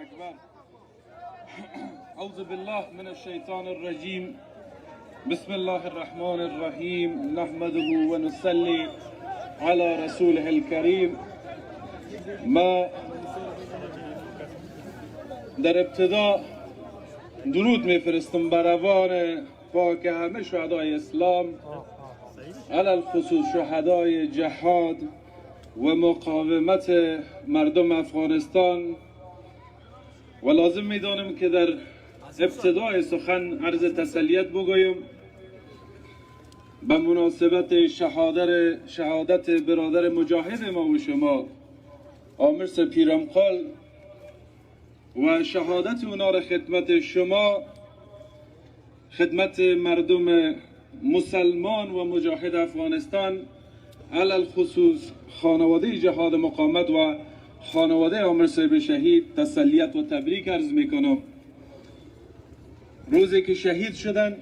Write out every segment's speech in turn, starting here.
أكبر. أعوذ بالله من الشيطان الرجيم. بسم الله الرحمن الرحيم. نحمده ونصلي على رسوله الكريم. ما در ابتدا درود میفرستم بر روان پاک همه شهدای اسلام، علل خصوص شهدای جهاد و مقاومت مردم افغانستان، و لازم میدانم که در ابتدای سخن عرض تسلیت بگویم به مناسبت شهادت برادر مجاهد ما و شما عامر سپیرمقال و شهادت اونا را خدمت شما، خدمت مردم مسلمان و مجاهد افغانستان، علل خصوص خانواده جهاد مقاومت و خانواده عامر صاحب شهید تسلیت و تبریک عرض میکنم. روزی که شهید شدن،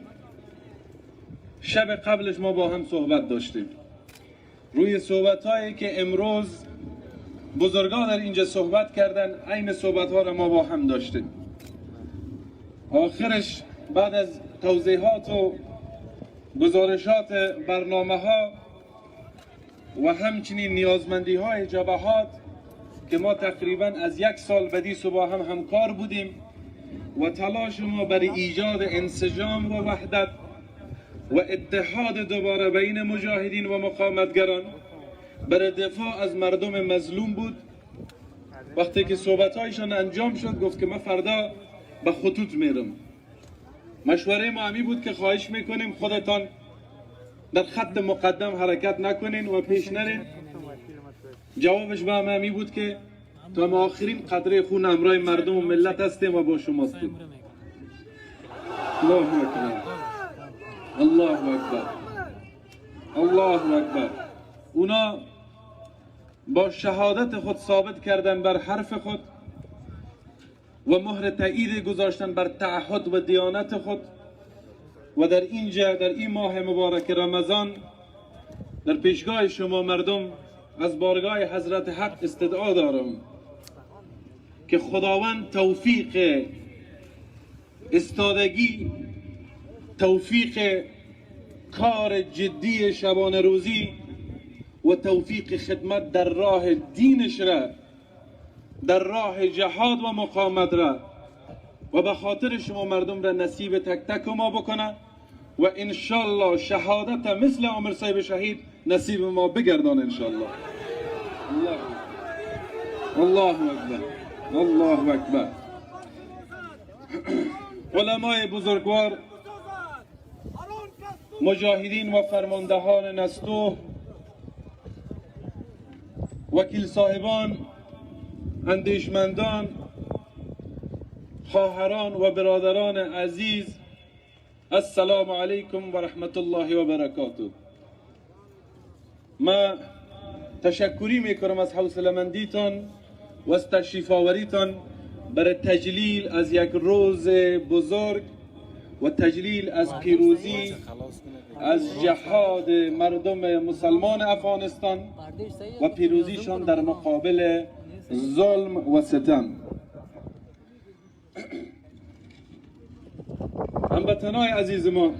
شب قبلش ما با هم صحبت داشتیم. روی صحبت هایی که امروز بزرگان در اینجا صحبت کردن، عین صحبت ها را ما با هم داشتیم. آخرش بعد از توضیحات و گزارشات برنامه ها و همچنین نیازمندی های جبهات که ما تقریبا از 1 سال بدی با هم همکار بودیم و تلاش ما برای ایجاد انسجام و وحدت و اتحاد دوباره بین مجاهدین و مقاومتگران برای دفاع از مردم مظلوم بود. وقتی که صحبت‌هایشان انجام شد، گفت که من فردا به خطوط میرم. مشوره ما همی بود که خواهش میکنیم خودتان در خط مقدم حرکت نکنین و پیش نرین. جوابش به همی بود که تا ما آخرین قطره خون همراه مردم و ملت هستیم و با شما هستیم. الله اکبر، الله اکبر، الله اکبر. اونا با شهادت خود ثابت کردن بر حرف خود و مهر تایید گذاشتن بر تعهد و دیانت خود، و در اینجا در این ماه مبارک رمضان در پیشگاه شما مردم از بارگاه حضرت حق استدعا دارم که خداوند توفیق استادگی، توفیق کار جدی شبانه روزی و توفیق خدمت در راه دینش را، در راه جهاد و مقاومت را و به خاطر شما مردم را نصیب تک تک ما بکنه و انشالله شهادت مثل عامر صاحب شهید نصیب ما بگردان انشالله. الله اکبر، الله اکبر. علمای بزرگوار، مجاهدین و فرماندهان نستوه، وکیل صاحبان، اندیشمندان، خواهران و برادران عزیز، السلام علیکم و رحمت الله و برکاته. ما تشکری میکنم از حوصله‌مندیتان و از تشریف آوریتان برای تجلیل از یک روز بزرگ و تجلیل از پیروزی از جهاد مردم مسلمان افغانستان و پیروزیشان در مقابل ظلم و ستم. هموطنان عزیز ما،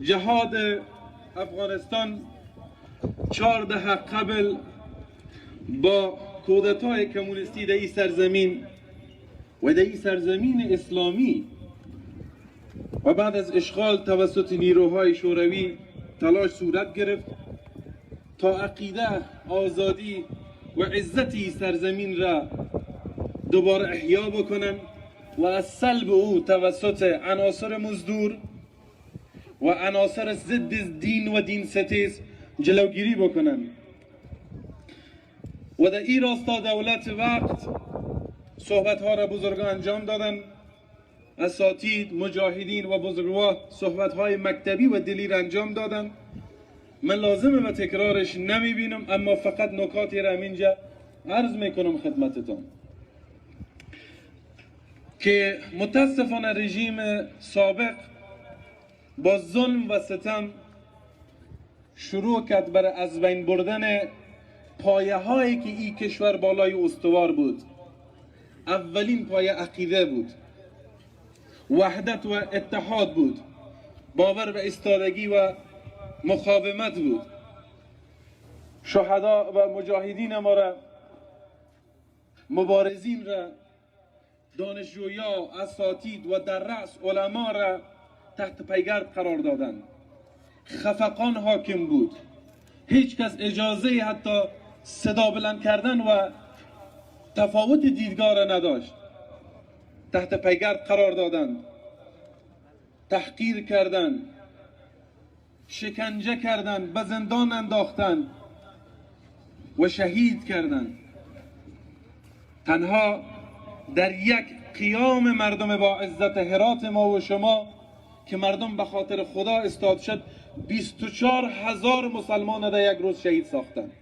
جهاد افغانستان 4 دهه قبل با کودتای کمونیستی در این سرزمین و در این سرزمین اسلامی و بعد از اشغال توسط نیروهای شوروی تلاش صورت گرفت تا عقیده، آزادی و عزتی سرزمین را دوباره احیا بکنن و از سلب او توسط عناصر مزدور و عناصر ضد دین و دین ستیز جلوگیری بکنن. و در این راستا دولت وقت صحبت ها را بزرگان انجام دادن، اساتید، مجاهدین و بزرگوار صحبت های مکتبی و دلی را انجام دادن. من لازمه و تکرارش نمی بینم، اما فقط نکاتی را اینجا عرض میکنم خدمتتان که متاسفانه رژیم سابق با ظلم و ستم شروع کرد برای از بین بردن پایه هایی که این کشور بالای استوار بود. اولین پایه عقیده بود، وحدت و اتحاد بود، باور به ایستادگی و مقاومت بود. شهدا و مجاهدین ما را، مبارزین را، دانشجویا، اساتید و در رأس علما را تحت پیگرد قرار دادند. خفقان حاکم بود، هیچ کس اجازه حتی صدا بلند کردن و تفاوت دیدگاه را نداشت. تحت پیگرد قرار دادند، تحقیر کردند، شکنجه کردند، به زندان انداختند و شهید کردند. تنها در یک قیام مردم با عزت هرات ما و شما که مردم به خاطر خدا استاد شد، 24,000 مسلمان در یک روز شهید ساختند.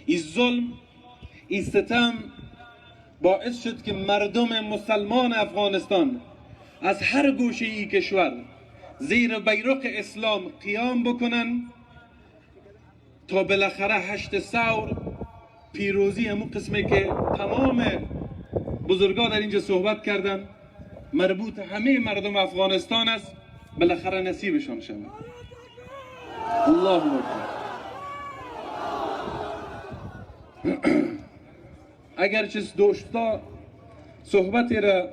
این ظلم، این ستم باعث شد که مردم مسلمان افغانستان از هر گوشه ای کشور زیر بیرق اسلام قیام بکنن تا بالاخره 8 ثور، پیروزی، همون قسمی که تمام بزرگان در اینجا صحبت کردن، مربوط همه مردم افغانستان است، بالاخره نصیبشان شود. الله اکبر. اگرچه دوستا صحبتی را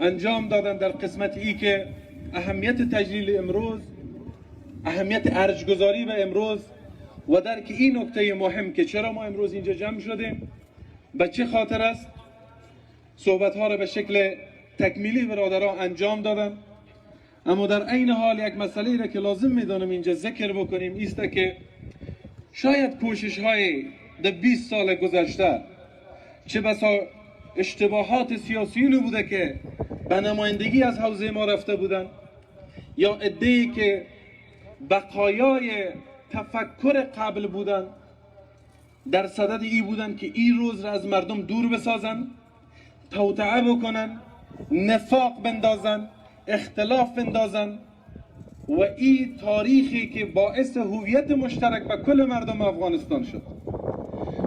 انجام دادن در قسمت ای که اهمیت تجلیل امروز، اهمیت ارجگذاری به امروز و درک این نکته مهم که چرا ما امروز اینجا جمع شدیم، به چه خاطر است، صحبت ها را به شکل تکمیلی برادران انجام دادن. اما در عین حال یک مسئله را که لازم میدانم اینجا ذکر بکنیم ایست که شاید کوشش های در 20 سال گذشته چه بسا اشتباهات سیاسیونی بوده که به نمایندگی از حوزه ما رفته بودن، یا عده‌ای که بقایای تفکر قبل بودن، در صدد ای بودن که این روز را از مردم دور بسازن، توطئه بکنن، نفاق بندازن، اختلاف بندازن و این تاریخی که باعث هویت مشترک به کل مردم افغانستان شد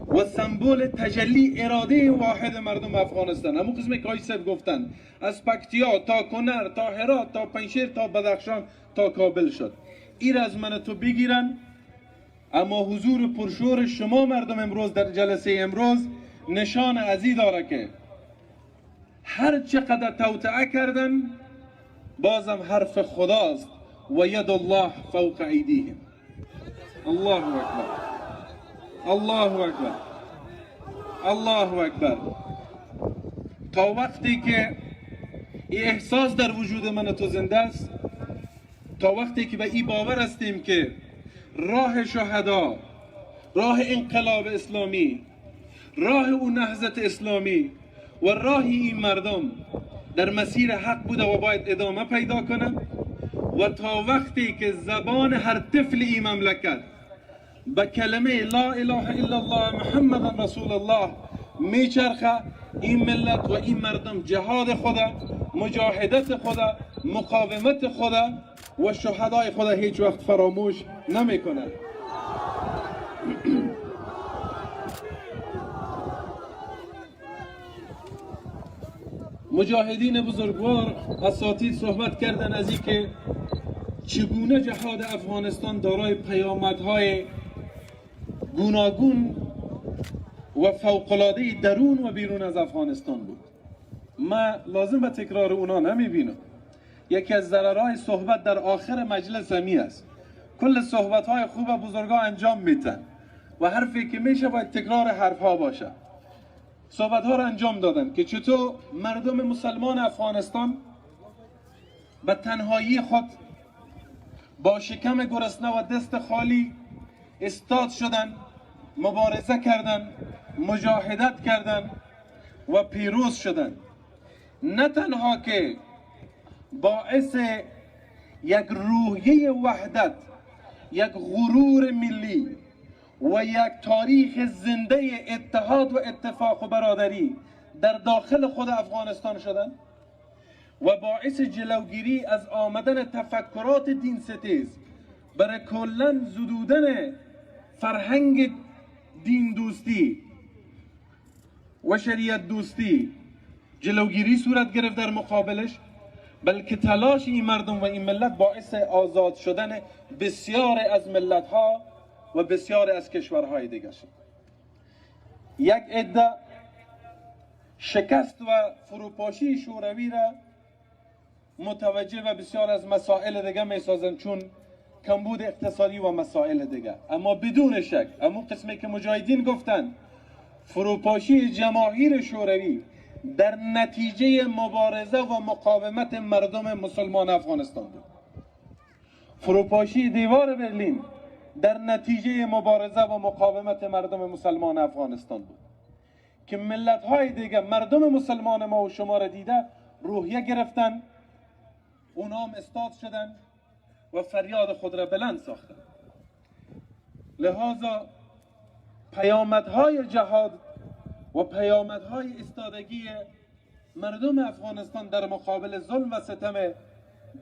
و سمبل تجلی اراده واحد مردم افغانستان. همون قسمی که آیسف گفتن، از پکتیا تا کنر تا هرات تا پنجشیر تا بدخشان تا کابل شد. این از من تو بگیرن. اما حضور پرشور شما مردم امروز در جلسه امروز نشان ازی داره که هر چقدر توطئه کردن بازم حرف خداست و ید الله فوق ایدیهم. الله اکبر، الله اکبر، الله اکبر. تا وقتی که این احساس در وجود من تو زنده است، تا وقتی که به این باور هستیم که راه شهدا، راه انقلاب اسلامی، راه اون نهضت اسلامی و راه این مردم در مسیر حق بوده و باید ادامه پیدا کنه، و تا وقتی که زبان هر طفل این مملکت به کلمه لا اله الا الله محمد رسول الله میچرخه، این ملت و این مردم جهاد خدا، مجاهدت خدا، مقاومت خدا و شهدای خدا هیچ وقت فراموش نمیکنه. مجاهدین بزرگوار، اساتید صحبت کردن از این که چگونه جهاد افغانستان دارای پیامدهای گوناگون و فوق‌العاده درون و بیرون از افغانستان بود. ما لازم به تکرار اونا نمیبینم. یکی از ضررهای صحبت در آخر مجلس همی است. کل صحبت‌های خوب بزرگا انجام میتن و حرفی که میشه باید تکرار حرفها باشه. صحبت‌ها رو انجام دادن که چطور مردم مسلمان افغانستان به تنهایی خود با شکم گرسنه و دست خالی استاد شدن، مبارزه کردن، مجاهدت کردن و پیروز شدن. نه تنها که باعث یک روحیه وحدت، یک غرور ملی و یک تاریخ زنده اتحاد و اتفاق و برادری در داخل خود افغانستان شدن و باعث جلوگیری از آمدن تفکرات دین ستیز برای کلن زدودن فرهنگ دین دوستی و شریعت دوستی جلوگیری صورت گرفت در مقابلش، بلکه تلاش این مردم و این ملت باعث آزاد شدن بسیار از ملت ها و بسیار از کشورهای دیگر شد. یک عده شکست و فروپاشی شوروی را متوجه و بسیار از مسائل دیگر می سازند، چون کمبود اقتصادی و مسائل دیگر. اما بدون شک اما قسمی که مجاهدین گفتند فروپاشی جماهیر شوروی در نتیجه مبارزه و مقاومت مردم مسلمان افغانستان بود. فروپاشی دیوار برلین در نتیجه مبارزه و مقاومت مردم مسلمان افغانستان بود که ملت های دیگه مردم مسلمان ما و شما را دیده روحیه گرفتن، اونا هم استاد شدن و فریاد خود را بلند ساختن. لذا پیامدهای جهاد و پیامدهای استادگی مردم افغانستان در مقابل ظلم و ستم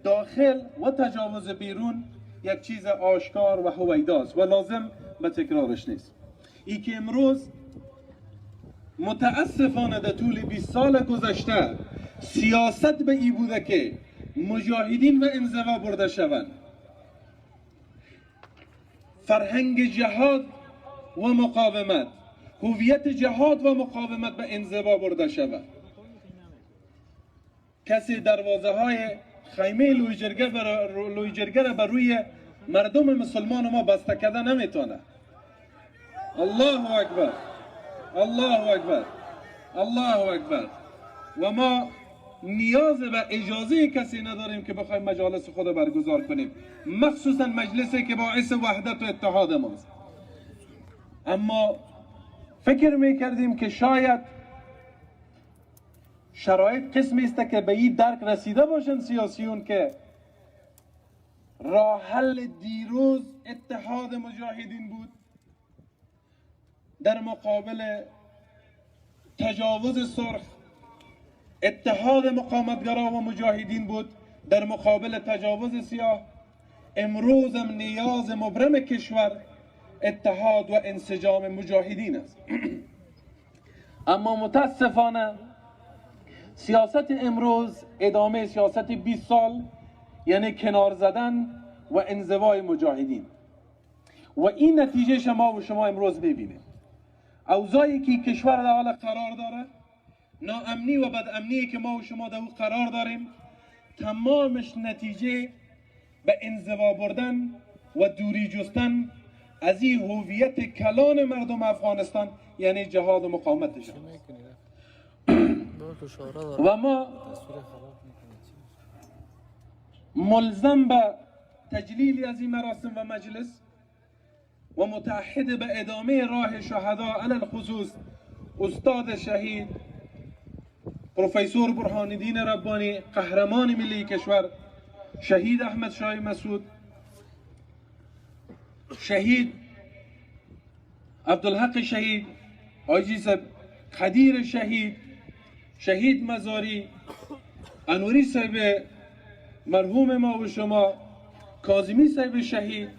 داخل و تجاوز بیرون یک چیز آشکار و هویداست و لازم به تکرارش نیست. ای که امروز متاسفانه در طول 20 سال گذشته سیاست به ای بوده که مجاهدین و انزوا برده شوند، فرهنگ جهاد و مقاومت، هویت جهاد و مقاومت به انزوا برده شود. کسی دروازه های خیمه لویجرگه را بر روی مردم مسلمان ما بسته کرده نمیتونه. الله اکبر، الله اکبر، الله اکبر. و ما نیاز به اجازه کسی نداریم که بخوایم مجالس خود برگزار کنیم، مخصوصا مجلسی که باعث وحدت و اتحاد ماست. اما فکر میکردیم که شاید شرایط قسمی است که به این درک رسیده باشند سیاسیون که راه حل دیروز اتحاد مجاهدین بود در مقابل تجاوز سرخ، اتحاد مقاومتگرا و مجاهدین بود در مقابل تجاوز سیاه. امروز هم نیاز مبرم کشور اتحاد و انسجام مجاهدین است. اما متاسفانه سیاست امروز ادامه سیاست 20 سال، یعنی کنار زدن و انزوای مجاهدین، و این نتیجه شما و شما امروز ببینید. اوضاعی که کشور در حال قرار داره، ناامنی و بدامنی که ما و شما در او قرار داریم، تمامش نتیجه به انزوا بردن و دوری جستن از این هویت کلان مردم افغانستان، یعنی جهاد و مقاومتش. و ما ملزم به تجلیل از این مراسم و مجلس و متعهد به ادامه راه شهدا، علی الخصوص استاد شهید پروفسور برهان الدین ربانی، قهرمان ملی کشور، شهید احمد شاه مسعود، شهید عبدالحق شهید، حاجی صاحب خدیر شهید، شهید مزاری، انوری صاحب مرحوم ما و شما، کاظمی صاحب شهید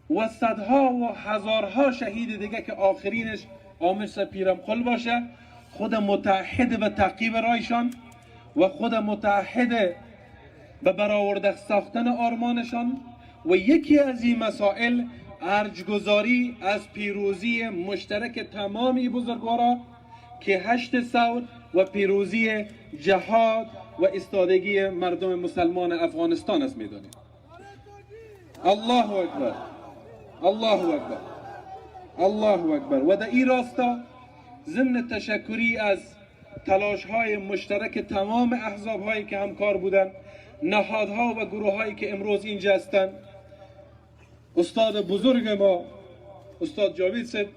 و صدها و هزارها شهید دیگه که آخرینش عامر صاحب پیرمخل باشه، خود متحد به تعقیب رایشان و خود متحد به برآورده ساختن آرمانشان. و یکی از این مسائل ارجگذاری از پیروزی مشترک تمامی بزرگوارا که 8 ثور و پیروزی جهاد و استادگی مردم مسلمان افغانستان است میدانیم. الله اکبر، الله اکبر، الله اکبر. و در این راستا ضمن تشکری از تلاش های مشترک تمام احزاب هایی که همکار بودند، نهادها و گروه هایی که امروز اینجا هستند، استاد بزرگ ما استاد جاوید صاحب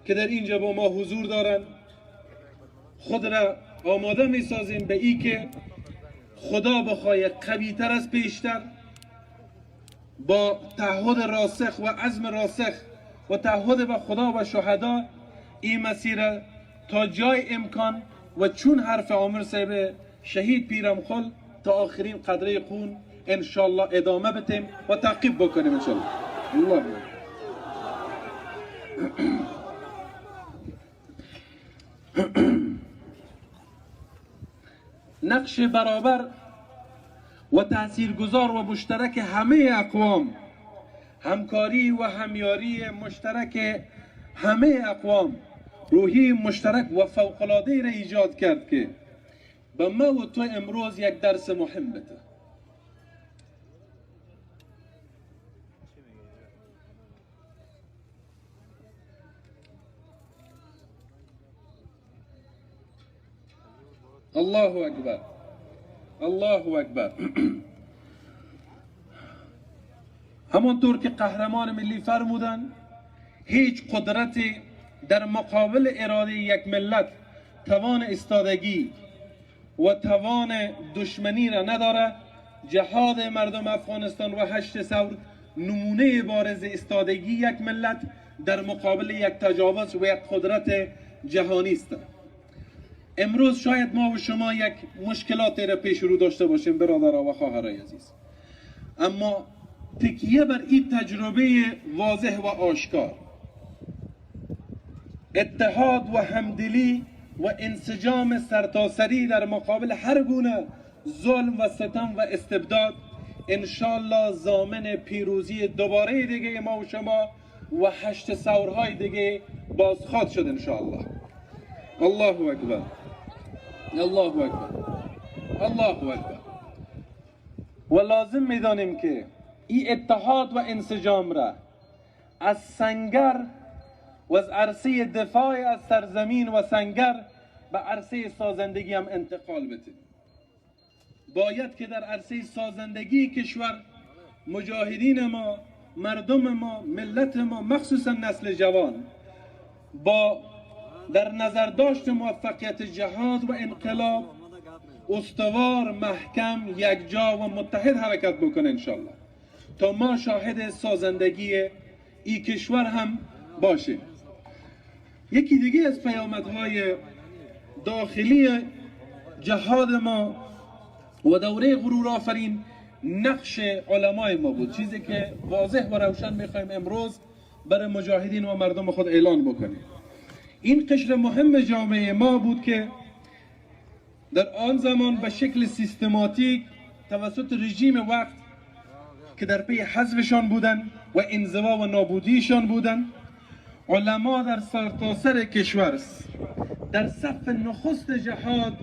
که در اینجا با ما حضور دارند، خود را آماده می سازیم به ای که خدا بخواه قوی‌تر از پیشتر با تعهد راسخ و عزم راسخ و تعهد به خدا و شهدا این مسیر تا جای امکان و چون حرف عامر صاحب شهید پیرمخل تا آخرین قطره خون انشالله ادامه بتیم و تعقیب بکنیم انشالله. الله نقش برابر و تاثیرگذار و مشترک همه اقوام، همکاری و همیاری مشترک همه اقوام، روحی مشترک و فوق‌العاده را ایجاد کرد که به ما و تو امروز یک درس مهم بده. الله اکبر، الله اکبر. همانطور که قهرمان ملی فرمودن هیچ قدرتی در مقابل اراده یک ملت توان ایستادگی و توان دشمنی را نداره. جهاد مردم افغانستان و 8 ثور نمونه بارز ایستادگی یک ملت در مقابل یک تجاوز و یک قدرت جهانی است. امروز شاید ما و شما یک مشکلاتی را پیش رو داشته باشیم برادران و خواهرای عزیز، اما تکیه بر این تجربه واضح و آشکار، اتحاد و همدلی و انسجام سرتاسری در مقابل هر گونه ظلم و ستم و استبداد، انشالله ضامن پیروزی دوباره دیگه ما و شما و 8 ثورهای دیگه بازخواد شد انشالله. الله اکبر، الله اکبر، الله اکبر. و لازم میدانیم که این اتحاد و انسجام را از سنگر و از عرصه دفاع از سرزمین و سنگر به عرصه سازندگی هم انتقال بده. باید که در عرصه سازندگی کشور مجاهدین ما، مردم ما، ملت ما، مخصوصا نسل جوان، با در نظر داشت موفقیت جهاد و انقلاب استوار، محکم، یکجا و متحد حرکت بکنه انشالله تا ما شاهد سازندگی این کشور هم باشیم. یکی دیگه از پیامدهای داخلی جهاد ما و دوره غرور آفرین نقش علمای ما بود، چیزی که واضح و روشن میخوایم امروز برای مجاهدین و مردم خود اعلان بکنیم. این قشر مهم جامعه ما بود که در آن زمان به شکل سیستماتیک توسط رژیم وقت که در پی حذفشان بودن و انزوا و نابودیشان بودن، علما در سرتاسر کشور در صف نخست جهاد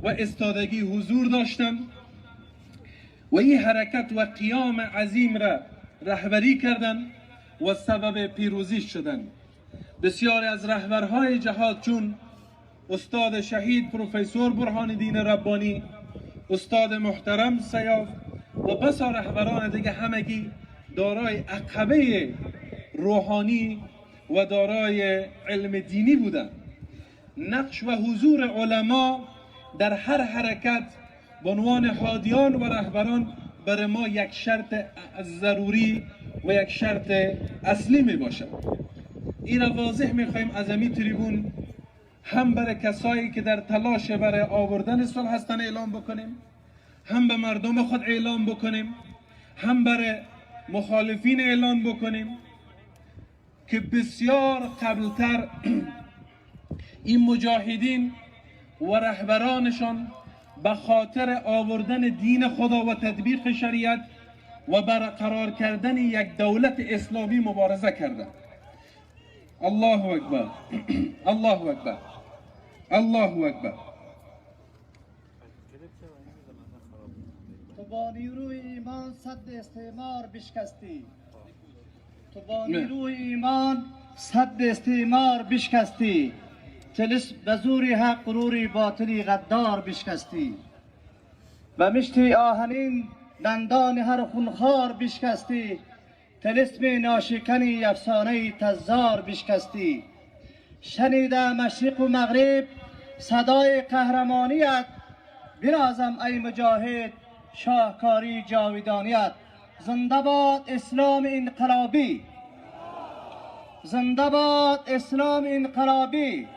و استادگی حضور داشتند و این حرکت و قیام عظیم را رهبری کردند و سبب پیروزی شدند. بسیاری از رهبرهای جهاد چون استاد شهید پروفسور برهان الدین ربانی، استاد محترم سیاف و بسا رهبران دیگه همگی دارای عقبه روحانی و دارای علم دینی بودند. نقش و حضور علما در هر حرکت به عنوان هادیان و رهبران برای ما یک شرط ضروری و یک شرط اصلی می باشد. این را واضح می خواهیم از این تریبون هم برای کسایی که در تلاش برای آوردن صلح هستند اعلام بکنیم، هم به مردم خود اعلام بکنیم، هم برای مخالفین اعلام بکنیم که بسیار قبلتر این مجاهدین و رهبرانشان به خاطر آوردن دین خدا و تطبیق شریعت و برقرار کردن یک دولت اسلامی مبارزه کردند. الله اکبر، الله اکبر، الله اکبر. تو با نیروی ایمان صد استعمار بشکستی، تو با نیروی ایمان صد استعمار بشکستی، طلسم به زور حق غروری باطلی غدار بشکستی، و مشتی آهنین دندان هر خونخوار بشکستی، طلسم ناشکنی افسانه تزار بشکستی. شنیده مشرق و مغرب صدای قهرمانیت، برازم ای مجاهد شاهکاری جاویدانیت. زنده باد اسلام انقلابی، زنده باد اسلام انقلابی،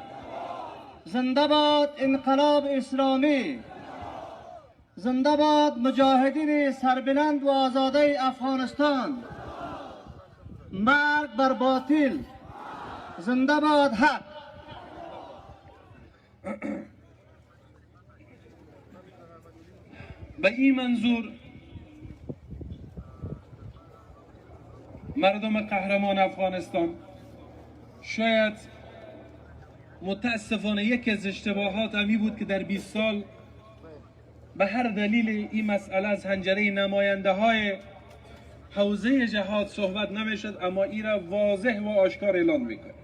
زنده باد انقلاب اسلامی، زنده باد مجاهدین سربلند و آزاده افغانستان. مرگ بر باطل، زنده باد حق. به این منظور مردم قهرمان افغانستان شاید متاسفانه یکی از اشتباهات امی بود که در 20 سال به هر دلیل این مسئله از حنجره نماینده های حوزه جهاد صحبت نمیشد، اما این را واضح و آشکار اعلان میکنه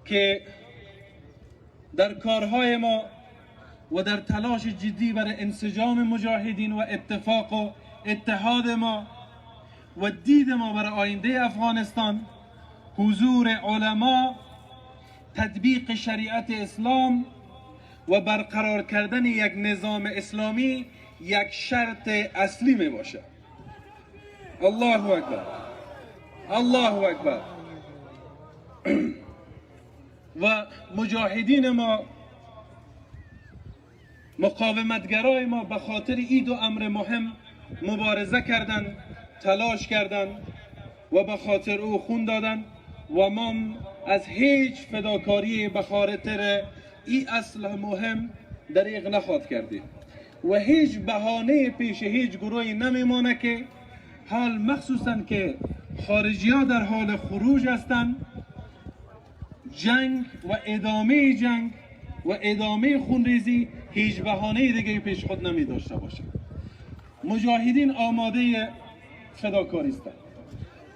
که در کارهای ما و در تلاش جدی برای انسجام مجاهدین و اتفاق و اتحاد ما و دید ما برای آینده افغانستان، حضور علما، تطبیق شریعت اسلام و برقرار کردن یک نظام اسلامی یک شرط اصلی می باشه. الله اکبر، الله اکبر. و مجاهدین ما، مقاومتگرای ما به خاطر این دو امر مهم مبارزه کردند، تلاش کردند و به خاطر او خون دادند و ما از هیچ فداکاری به خاطر این اصل مهم دریغ نخواهد کردیم و هیچ بهانه پیش هیچ گروهی نمیمانه که حال مخصوصا که خارجی ها در حال خروج هستند، جنگ و ادامه خونریزی هیچ بهانه دیگه پیش خود نمی داشته باشه. مجاهدین آماده فداکاری هستند.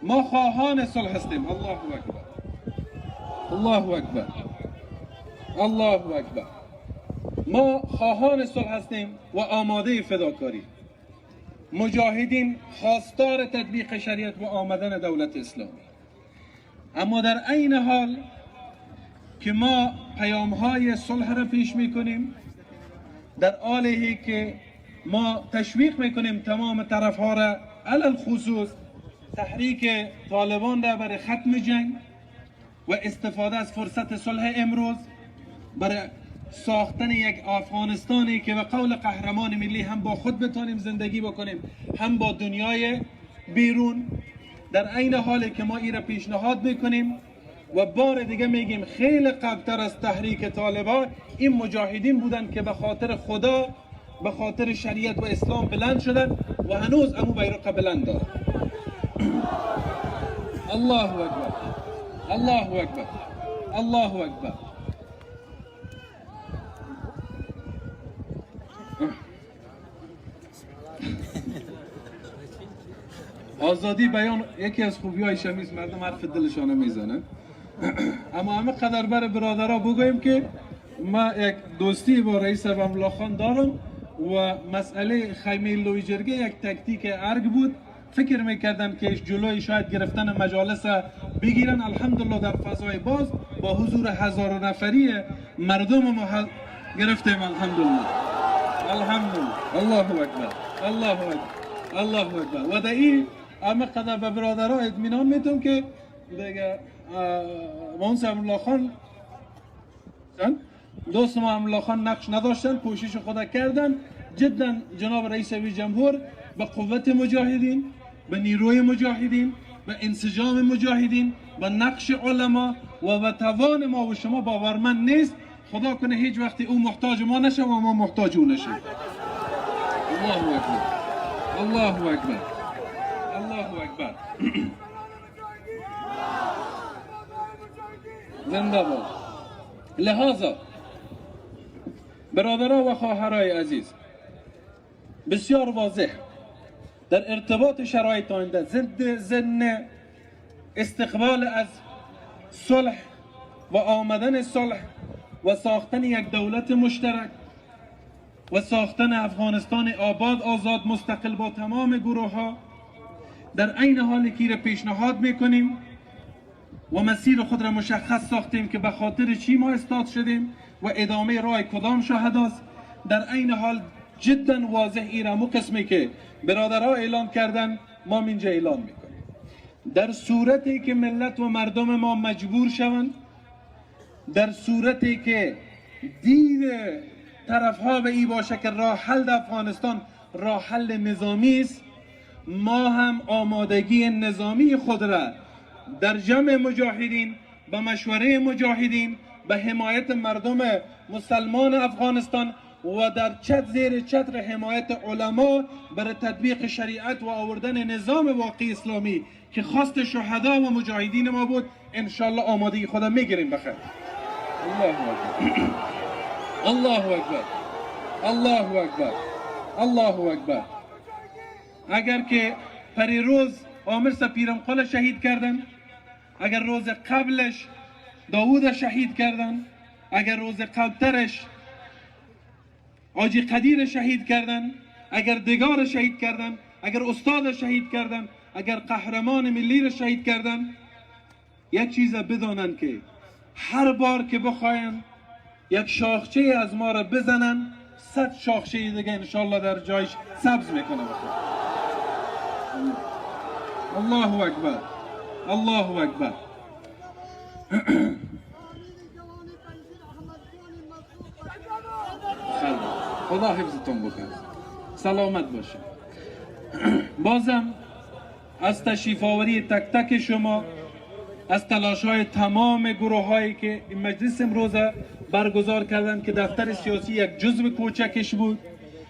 ما خواهان صلح هستیم. الله اکبر، الله اکبر، الله اکبر. ما خواهان صلح هستیم و آماده فداکاری. مجاهدین خواستار تطبیق شریعت و آمدن دولت اسلامی. اما در عین حال که ما پیام‌های صلح را پیش می‌کنیم، در حالی که ما تشویق می‌کنیم تمام طرف‌ها را، علل خصوص تحریک طالبان را برای ختم جنگ و استفاده از فرصت صلح امروز برای ساختن یک افغانستانی که به قول قهرمان ملی هم با خود بتانیم زندگی بکنیم، هم با دنیای بیرون. در عین حالی که ما این را پیشنهاد میکنیم و بار دیگه میگیم خیلی قبلتر از تحریک طالبان این مجاهدین بودن که به خاطر خدا، به خاطر شریعت و اسلام بلند شدن و هنوز امو بیرق بلند دارن. الله اکبر، الله اکبر، الله اکبر. آزادی بیان یکی از خوبی‌های شمیز، مردم حرف دلشانه میزنن. اما همه قدر بر برادرها بگویم که ما یک دوستی با رئیس املا خان دارم و مسئله خیمه لوی جرگه یک تکتیک ارگ بود. فکر میکردن که جلوی شاید گرفتن مجالس بگیرن. الحمدلله در فضای باز با حضور هزار نفری مردم ما گرفتیم. الحمدلله، الحمدلله. الله اکبر، الله اکبر، الله اکبر. و در این همه قدر به برادرها اطمینان میتونم که دیگه مونس املا خان دوست ما املا خان نقش نداشتن، کوشش خود کردن. جدا جناب رئیس جمهور به قوت مجاهدین، به نیروی مجاهدین، به انسجام مجاهدین، به نقش علما و به توان ما و شما باورمند نیست. خدا کنه هیچ وقتی او محتاج ما نشه و ما محتاج او نشیم. الله اکبر، الله اکبر، الله اکبر. زنده باد. لحاظا برادران و خواهرای عزیز، بسیار واضح در ارتباط شرایط آینده ضمن استقبال از صلح و آمدن صلح و ساختن یک دولت مشترک و ساختن افغانستان آباد، آزاد، مستقل با تمام گروه ها، در عین حالی که را پیشنهاد میکنیم و مسیر خود را مشخص ساختیم که به خاطر چی ما استاد شدیم و ادامه راه کدام شهداست. در عین حال جدا واضح ایرامو قسمی که برادرها اعلان کردن ما اینجا اعلان میکنیم. در صورتی که ملت و مردم ما مجبور شوند، در صورتی که دید طرف ها به این باشه که راه حل افغانستان راه حل نظامی است، ما هم آمادگی نظامی خود را در جمع مجاهدین، به مشوره مجاهدین، به حمایت مردم مسلمان افغانستان و در زیر چتر حمایت علما برای تطبیق شریعت و آوردن نظام واقعی اسلامی که خواست شهدا و مجاهدین ما بود، انشالله آمادگی خدا میگیریم بخیر. الله اکبر، الله اکبر، الله اکبر، الله اکبر. اگر که پریروز عامر سپیرمقال شهید کردن، اگر روز قبلش داوود شهید کردن، اگر روز قبلترش حاجی قدیر شهید کردن، اگر دگار شهید کردن، اگر استاد شهید کردن، اگر قهرمان ملی را شهید کردن، یک چیز بدانن که هر بار که بخواین یک شاخچه از ما را بزنن، 100 شاخچه دیگه انشالله در جایش سبز میکنه. الله اکبر، الله اکبر. خدا حفظتون بکنه، سلامت باشه. بازم از تشریف آوری تک تک شما، از تلاش های تمام گروه هایی که این مجلس امروز برگزار کردن که دفتر سیاسی یک جزو کوچکش بود،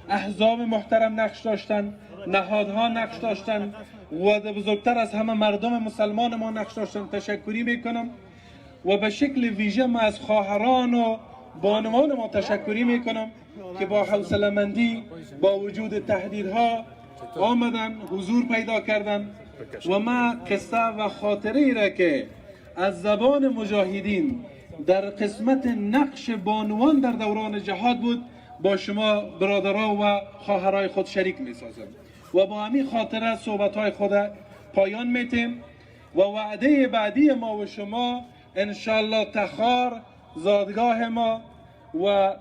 احزاب محترم نقش داشتن، نهادها نقش داشتن و بزرگتر از همه مردم مسلمان ما نقش داشتن، تشکری میکنم. و به شکل ویژه ما از خواهران و بانوان ما تشکری میکنم که با حوصله مندی با وجود تهدیدها آمدن، حضور پیدا کردن و ما قصه و خاطره را که از زبان مجاهدین در قسمت نقش بانوان در دوران جهاد بود با شما برادرها و خواهرای خود شریک میسازم و با همین خاطره صحبتهای خود پایان میتیم و وعده بعدی ما و شما انشالله تخار زادگاه ما و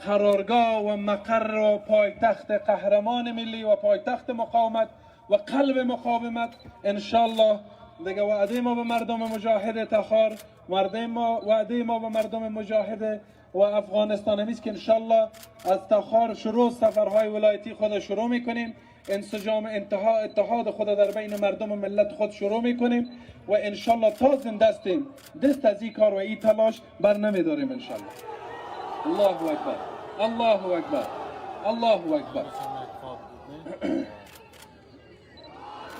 قرارگاه و مقر و پایتخت قهرمان ملی و پایتخت مقاومت و قلب مقاومت، انشالله دیگه وعده ما به مردم مجاهد تخار، وعده ما به مردم مجاهد و افغانستان همیست که انشالله از تخار شروع سفرهای ولایتی خود شروع میکنیم، انسجام اتحاد خود در بین مردم و ملت خود شروع میکنیم و انشالله تا زنده هستیم دست از این کار و این تلاش بر نمیداریم انشالله. الله اکبر، الله اکبر، الله اکبر.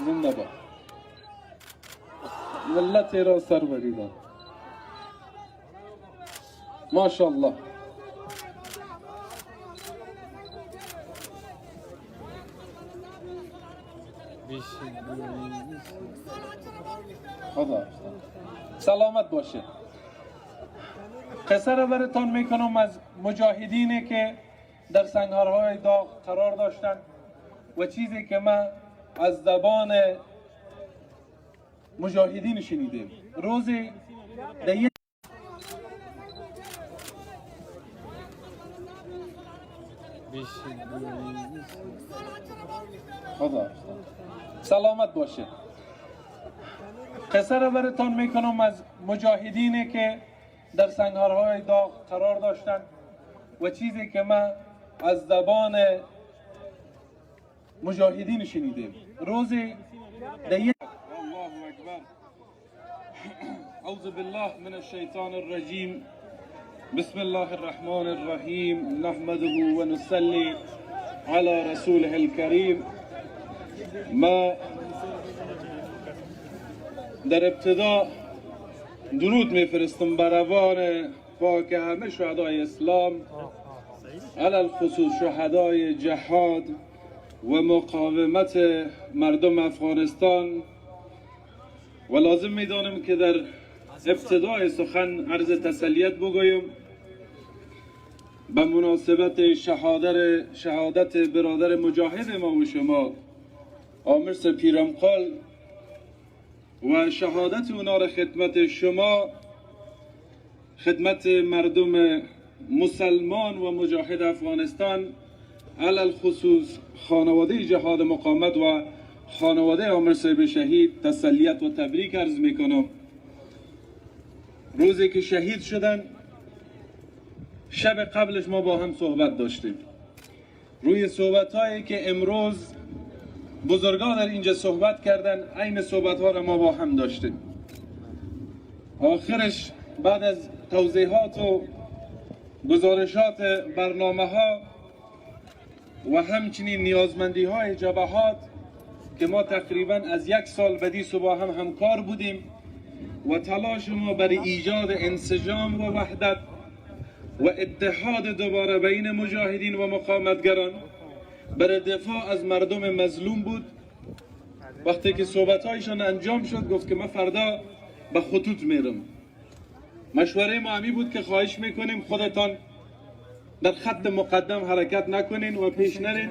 زنده باد ملت را سر بریدن. ماشاءالله. خدا سلامت باشه. قصه را براتون میکنم از مجاهدینی که در سنگرهای داغ قرار داشتن و چیزی که ما از زبان مجاهدین شنیدیم. روزی خدا سلامت باشه. قصه را براتون میکنم از مجاهدینی که در سنگرهای داغ قرار داشتن و چیزی که ما از زبان مجاهدین شنیدیم. روزی الله اکبر. اعوذ بالله من الشیطان الرجیم. بسم الله الرحمن الرحیم. نحمده و نصلی علی رسوله الکریم. ما در ابتدا درود میفرستم بر روان پاک همه شهدای اسلام، علل خصوص شهدای جهاد و مقاومت مردم افغانستان. و لازم میدانم که در ابتدای سخن عرض تسلیت بگویم به مناسبت شهادت برادر مجاهد ما و شما عامر سپیرمقال و شهادت اونا را خدمت شما، خدمت مردم مسلمان و مجاهد افغانستان، علل خصوص خانواده جهاد مقاومت و خانواده عامر صاحب شهید تسلیت و تبریک عرض میکنم. روزی که شهید شدن شب قبلش ما با هم صحبت داشتیم. روی صحبت هایی که امروز بزرگان در اینجا صحبت کردن، عین صحبت ها را ما با هم داشتیم. آخرش بعد از توضیحات و گزارشات برنامه ها و همچنین نیازمندی های جبهات که ما تقریبا از 1 سال بدی با هم همکار بودیم و تلاش ما برای ایجاد انسجام و وحدت و اتحاد دوباره بین مجاهدین و مقاومتگران برای دفاع از مردم مظلوم بود. وقتی که صحبت‌هایشان انجام شد گفت که من فردا به خطوط میرم. مشوره ما همی بود که خواهش میکنیم خودتان در خط مقدم حرکت نکنین و پیش نرین.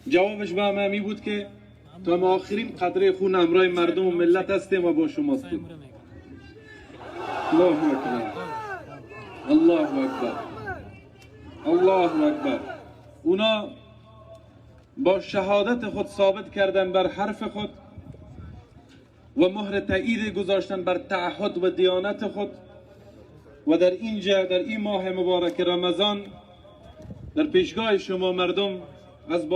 جوابش به همی بود که تا ما آخرین قطره خون همراه مردم و ملت هستیم و با شما هستیم. الله اکبر، الله اکبر، الله اکبر. اونا با شهادت خود ثابت کردن بر حرف خود و مهر تایید گذاشتن بر تعهد و دیانت خود و در اینجا در این ماه مبارک رمضان در پیشگاه شما مردم از